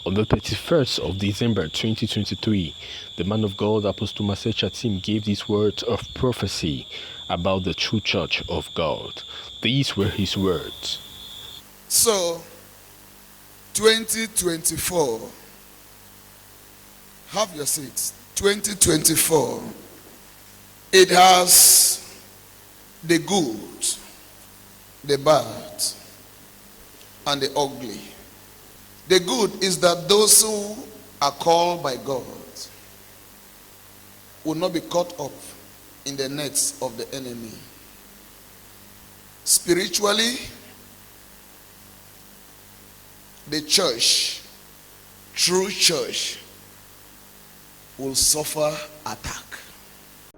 On the 31st of December 2023, the man of God, Apostle Masecha Tim, gave these words of prophecy about the true church of God. These were his words. So, 2024, have your seats. 2024, it has the good, the bad, and the ugly. The good is that those who are called by God will not be caught up in the nets of the enemy. Spiritually, the church, true church, will suffer attack.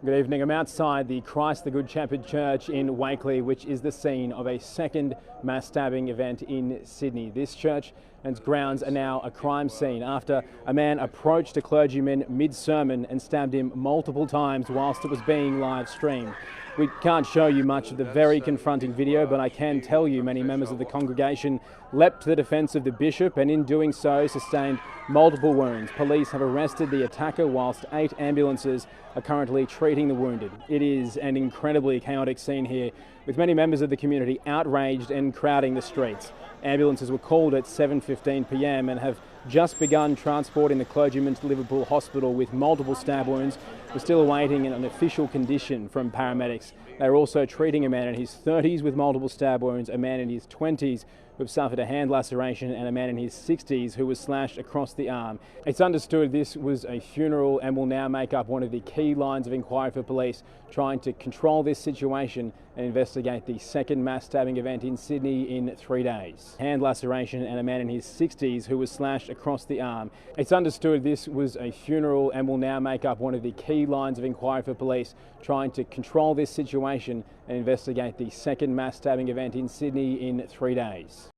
Good evening. I'm outside the Christ the Good Shepherd Church in Wakeley, which is the scene of a second mass stabbing event in Sydney. This church and its grounds are now a crime scene after a man approached a clergyman mid-sermon and stabbed him multiple times whilst it was being live streamed. We can't show you much of the very confronting video, but I can tell you many members of the congregation leapt to the defence of the bishop and in doing so sustained multiple wounds. Police have arrested the attacker whilst 8 ambulances are currently treating the wounded. It is an incredibly chaotic scene here, with many members of the community outraged and crowding the streets. Ambulances were called at 7:15 p.m. and have just begun transporting the clergyman to Liverpool Hospital with multiple stab wounds. We're still awaiting an official condition from paramedics. They're also treating a man in his 30s with multiple stab wounds, a man in his 20s who have suffered a hand laceration, and a man in his 60s who was slashed across the arm. It's understood this was a funeral and will now make up one of the key lines of inquiry for police, trying to control this situation and investigate the second mass stabbing event in Sydney in 3 days. Hand laceration and a man in his 60s who was slashed across the arm. It's understood this was a funeral and will now make up one of the key lines of inquiry for police, trying to control this situation and investigate the second mass stabbing event in Sydney in 3 days.